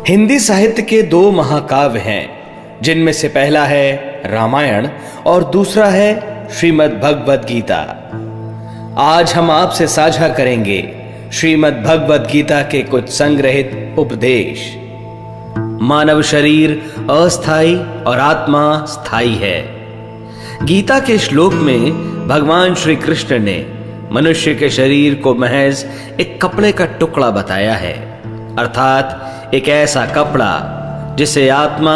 हिंदी साहित्य के दो महाकाव्य हैं, जिनमें से पहला है रामायण और दूसरा है श्रीमद् भगवद गीता। आज हम आपसे साझा करेंगे श्रीमद् भगवद गीता के कुछ संग्रहित उपदेश। मानव शरीर अस्थाई और आत्मा स्थायी है। गीता के श्लोक में भगवान श्री कृष्ण ने मनुष्य के शरीर को महज एक कपड़े का टुकड़ा बताया है, अर्थात एक ऐसा कपड़ा जिसे आत्मा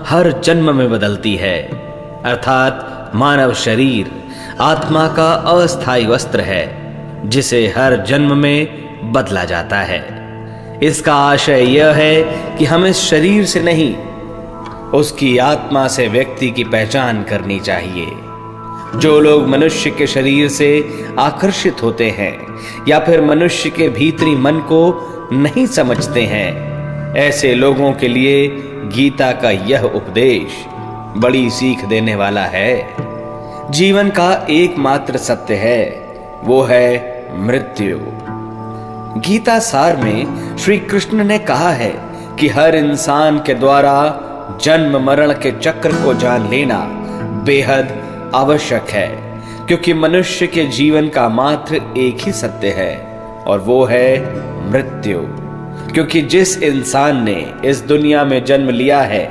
हर जन्म में बदलती है। अर्थात मानव शरीर आत्मा का अस्थायी वस्त्र है, जिसे हर जन्म में बदला जाता है। इसका आशय यह है कि हम इस शरीर से नहीं, उसकी आत्मा से व्यक्ति की पहचान करनी चाहिए। जो लोग मनुष्य के शरीर से आकर्षित होते हैं या फिर मनुष्य के भीतरी मन को नहीं समझते हैं, ऐसे लोगों के लिए गीता का यह उपदेश बड़ी सीख देने वाला है। जीवन का एकमात्र सत्य है, वो है मृत्यु। गीता सार में श्री कृष्ण ने कहा है कि हर इंसान के द्वारा जन्म मरण के चक्र को जान लेना बेहद आवश्यक है, क्योंकि मनुष्य के जीवन का मात्र एक ही सत्य है और वो है मृत्यु। क्योंकि जिस इंसान ने इस दुनिया में जन्म लिया है,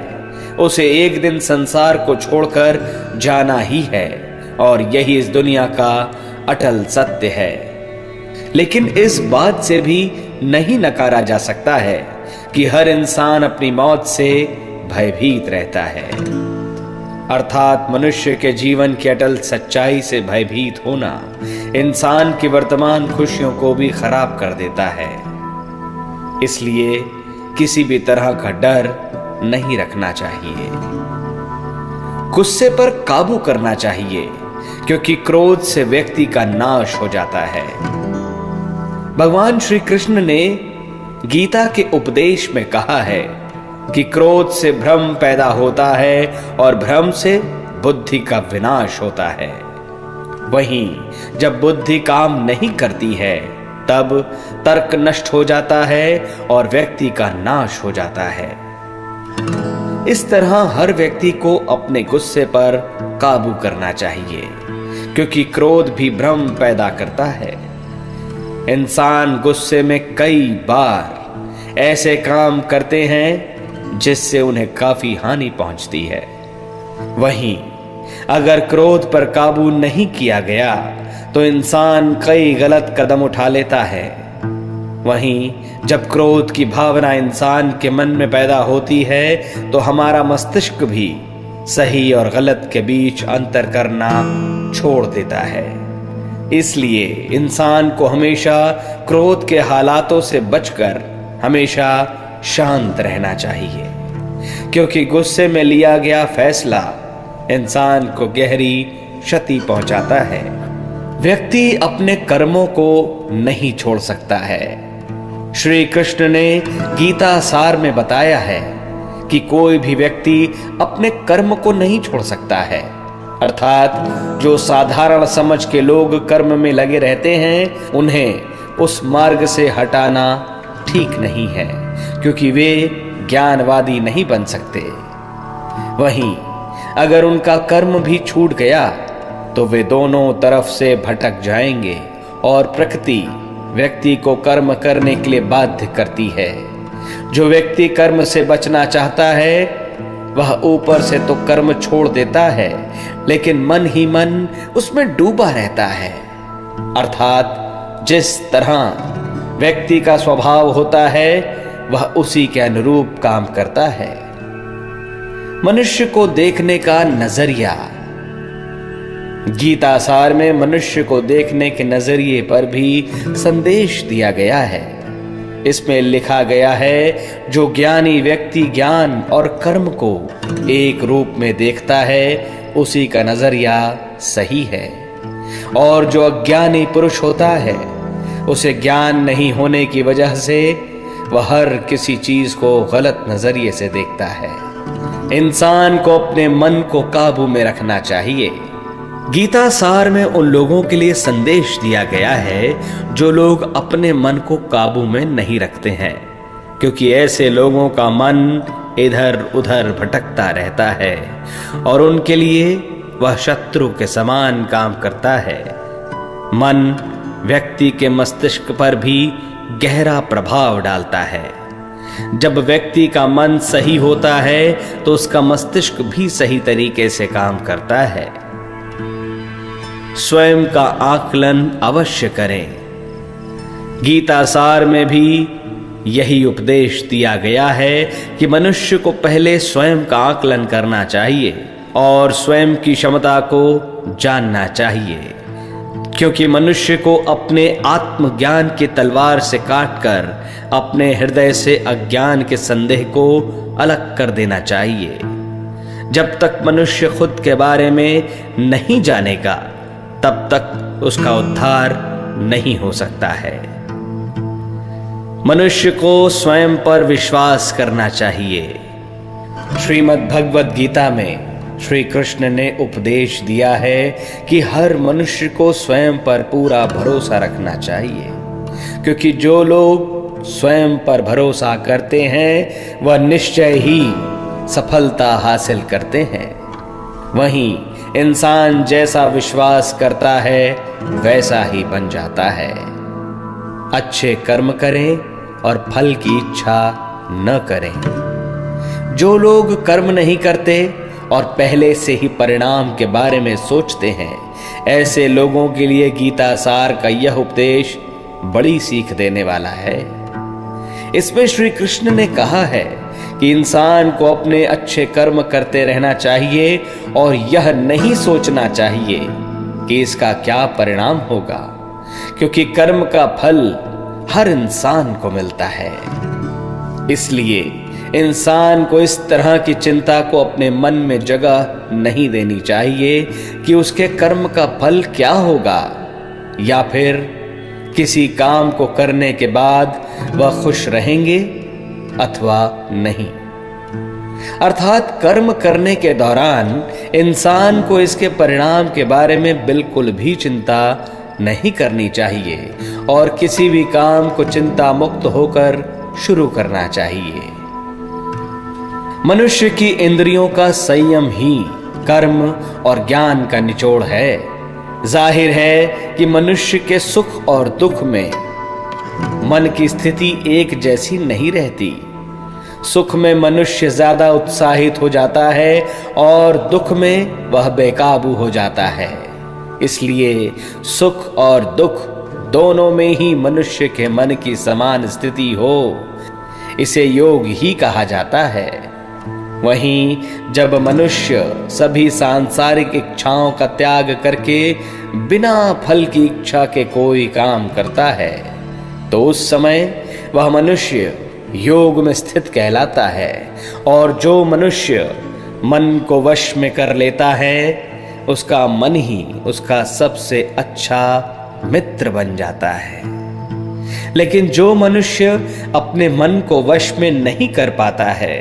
उसे एक दिन संसार को छोड़कर जाना ही है और यही इस दुनिया का अटल सत्य है। लेकिन इस बात से भी नहीं नकारा जा सकता है कि हर इंसान अपनी मौत से भयभीत रहता है। अर्थात मनुष्य के जीवन की अटल सच्चाई से भयभीत होना इंसान की वर्तमान खुशियों को भी खराब कर देता है। इसलिए किसी भी तरह का डर नहीं रखना चाहिए। गुस्से पर काबू करना चाहिए, क्योंकि क्रोध से व्यक्ति का नाश हो जाता है। भगवान श्री कृष्ण ने गीता के उपदेश में कहा है कि क्रोध से भ्रम पैदा होता है और भ्रम से बुद्धि का विनाश होता है। वहीं जब बुद्धि काम नहीं करती है, तब तर्क नष्ट हो जाता है और व्यक्ति का नाश हो जाता है। इस तरह हर व्यक्ति को अपने गुस्से पर काबू करना चाहिए, क्योंकि क्रोध भी भ्रम पैदा करता है। इंसान गुस्से में कई बार ऐसे काम करते हैं जिससे उन्हें काफी हानि पहुंचती है। वहीं अगर क्रोध पर काबू नहीं किया गया तो इंसान कई गलत कदम उठा लेता है। वहीं जब क्रोध की भावना इंसान के मन में पैदा होती है, तो हमारा मस्तिष्क भी सही और गलत के बीच अंतर करना छोड़ देता है। इसलिए इंसान को हमेशा क्रोध के हालातों से बचकर हमेशा शांत रहना चाहिए, क्योंकि गुस्से में लिया गया फैसला इंसान को गहरी क्षति पहुंचाता है। व्यक्ति अपने कर्मों को नहीं छोड़ सकता है। श्री कृष्ण ने गीता सार में बताया है कि कोई भी व्यक्ति अपने कर्म को नहीं छोड़ सकता है। अर्थात जो साधारण समझ के लोग कर्म में लगे रहते हैं, उन्हें उस मार्ग से हटाना ठीक नहीं है, क्योंकि वे ज्ञानवादी नहीं बन सकते। वहीं अगर उनका कर्म भी छूट गया तो वे दोनों तरफ से भटक जाएंगे और प्रकृति व्यक्ति को कर्म करने के लिए बाध्य करती है। जो व्यक्ति कर्म से बचना चाहता है, वह ऊपर से तो कर्म छोड़ देता है, लेकिन मन ही मन उसमें डूबा रहता है। अर्थात जिस तरह व्यक्ति का स्वभाव होता है, वह उसी के अनुरूप काम करता है। मनुष्य को देखने का नजरिया। गीता सार में मनुष्य को देखने के नजरिए पर भी संदेश दिया गया है। इसमें लिखा गया है, जो ज्ञानी व्यक्ति ज्ञान और कर्म को एक रूप में देखता है, उसी का नजरिया सही है। और जो अज्ञानी पुरुष होता है, उसे ज्ञान नहीं होने की वजह से वह हर किसी चीज को गलत नजरिए से देखता है। इंसान को अपने मन को काबू में रखना चाहिए। गीता सार में उन लोगों के लिए संदेश दिया गया है जो लोग अपने मन को काबू में नहीं रखते हैं। क्योंकि ऐसे लोगों का मन इधर उधर भटकता रहता है और उनके लिए वह शत्रु के समान काम करता है। मन व्यक्ति के मस्तिष्क पर भी गहरा प्रभाव डालता है। जब व्यक्ति का मन सही होता है तो उसका मस्तिष्क भी सही तरीके से काम करता है। स्वयं का आकलन अवश्य करें। गीता सार में भी यही उपदेश दिया गया है कि मनुष्य को पहले स्वयं का आकलन करना चाहिए और स्वयं की क्षमता को जानना चाहिए, क्योंकि मनुष्य को अपने आत्मज्ञान की तलवार से काटकर अपने हृदय से अज्ञान के संदेह को अलग कर देना चाहिए। जब तक मनुष्य खुद के बारे में नहीं जानेगा तब तक उसका उद्धार नहीं हो सकता है। मनुष्य को स्वयं पर विश्वास करना चाहिए। श्रीमद् भगवद गीता में श्री कृष्ण ने उपदेश दिया है कि हर मनुष्य को स्वयं पर पूरा भरोसा रखना चाहिए, क्योंकि जो लोग स्वयं पर भरोसा करते हैं वह निश्चय ही सफलता हासिल करते हैं। वहीं इंसान जैसा विश्वास करता है वैसा ही बन जाता है। अच्छे कर्म करें और फल की इच्छा न करें। जो लोग कर्म नहीं करते और पहले से ही परिणाम के बारे में सोचते हैं, ऐसे लोगों के लिए गीता सार का यह उपदेश बड़ी सीख देने वाला है। इसमें श्री कृष्ण ने कहा है कि इंसान को अपने अच्छे कर्म करते रहना चाहिए और यह नहीं सोचना चाहिए कि इसका क्या परिणाम होगा, क्योंकि कर्म का फल हर इंसान को मिलता है। इसलिए इंसान को इस तरह की चिंता को अपने मन में जगह नहीं देनी चाहिए कि उसके कर्म का फल क्या होगा, या फिर किसी काम को करने के बाद वह खुश रहेंगे अथवा नहीं। अर्थात कर्म करने के दौरान इंसान को इसके परिणाम के बारे में बिल्कुल भी चिंता नहीं करनी चाहिए और किसी भी काम को चिंता मुक्त होकर शुरू करना चाहिए। मनुष्य की इंद्रियों का संयम ही कर्म और ज्ञान का निचोड़ है। जाहिर है कि मनुष्य के सुख और दुख में मन की स्थिति एक जैसी नहीं रहती। सुख में मनुष्य ज्यादा उत्साहित हो जाता है और दुख में वह बेकाबू हो जाता है। इसलिए सुख और दुख दोनों में ही मनुष्य के मन की समान स्थिति हो, इसे योग ही कहा जाता है। वहीं जब मनुष्य सभी सांसारिक इच्छाओं का त्याग करके बिना फल की इच्छा के कोई काम करता है तो उस समय वह मनुष्य योग में स्थित कहलाता है। और जो मनुष्य मन को वश में कर लेता है उसका मन ही उसका सबसे अच्छा मित्र बन जाता है। लेकिन जो मनुष्य अपने मन को वश में नहीं कर पाता है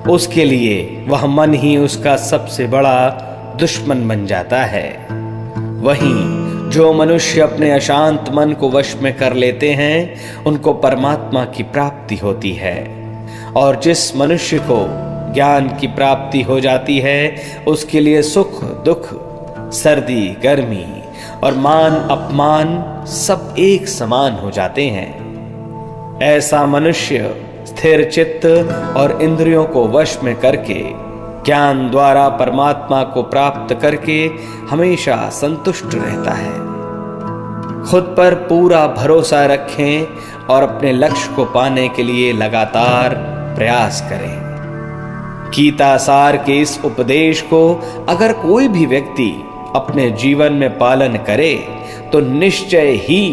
उसके लिए वह मन ही उसका सबसे बड़ा दुश्मन बन जाता है। वहीं जो मनुष्य अपने अशांत मन को वश में कर लेते हैं उनको परमात्मा की प्राप्ति होती है। और जिस मनुष्य को ज्ञान की प्राप्ति हो जाती है उसके लिए सुख दुख, सर्दी गर्मी और मान अपमान सब एक समान हो जाते हैं। ऐसा मनुष्य स्थिर चित्त और इंद्रियों को वश में करके ज्ञान द्वारा परमात्मा को प्राप्त करके हमेशा संतुष्ट रहता है। खुद पर पूरा भरोसा रखें और अपने लक्ष्य को पाने के लिए लगातार प्रयास करें। गीता सार के इस उपदेश को अगर कोई भी व्यक्ति अपने जीवन में पालन करे तो निश्चय ही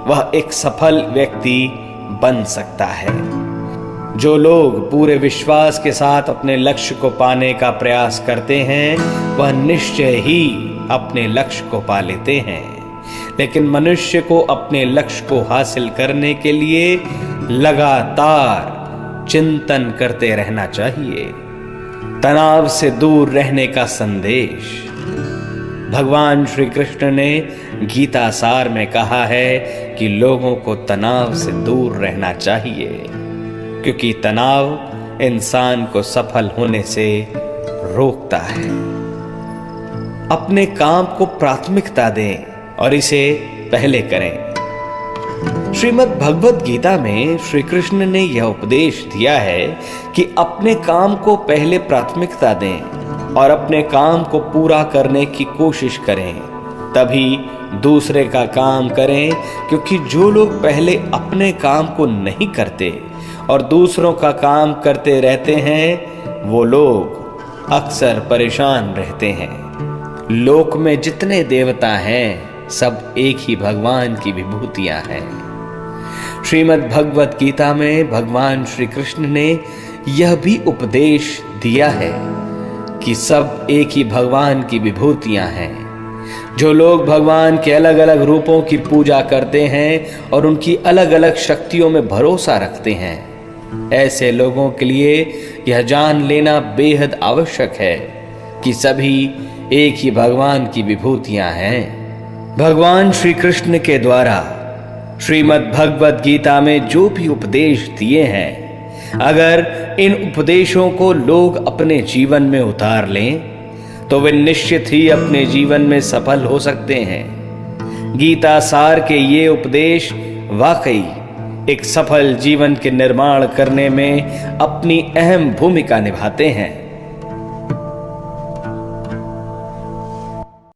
वह एक सफल व्यक्ति बन सकता है। जो लोग पूरे विश्वास के साथ अपने लक्ष्य को पाने का प्रयास करते हैं वह निश्चय ही अपने लक्ष्य को पा लेते हैं। लेकिन मनुष्य को अपने लक्ष्य को हासिल करने के लिए लगातार चिंतन करते रहना चाहिए। तनाव से दूर रहने का संदेश भगवान श्री कृष्ण ने गीता सार में कहा है कि लोगों को तनाव से दूर रहना चाहिए। क्योंकि तनाव इंसान को सफल होने से रोकता है। अपने काम को प्राथमिकता दें और इसे पहले करें। श्रीमद् भगवद गीता में श्री कृष्ण ने यह उपदेश दिया है कि अपने काम को पहले प्राथमिकता दें और अपने काम को पूरा करने की कोशिश करें, तभी दूसरे का काम करें, क्योंकि जो लोग पहले अपने काम को नहीं करते और दूसरों का काम करते रहते हैं, वो लोग अक्सर परेशान रहते हैं। लोक में जितने देवता हैं, सब एक ही भगवान की विभूतियां हैं। श्रीमद् भगवद गीता में भगवान श्री कृष्ण ने यह भी उपदेश दिया है कि सब एक ही भगवान की विभूतियां हैं। जो लोग भगवान के अलग अलग रूपों की पूजा करते हैं और उनकी अलग अलग शक्तियों में भरोसा रखते हैं, ऐसे लोगों के लिए यह जान लेना बेहद आवश्यक है कि सभी एक ही भगवान की विभूतियां हैं। भगवान श्री कृष्ण के द्वारा श्रीमद् भगवद गीता में जो भी उपदेश दिए हैं, अगर इन उपदेशों को लोग अपने जीवन में उतार लें तो वे निश्चित ही अपने जीवन में सफल हो सकते हैं। गीता सार के ये उपदेश वाकई एक सफल जीवन के निर्माण करने में अपनी अहम भूमिका निभाते हैं।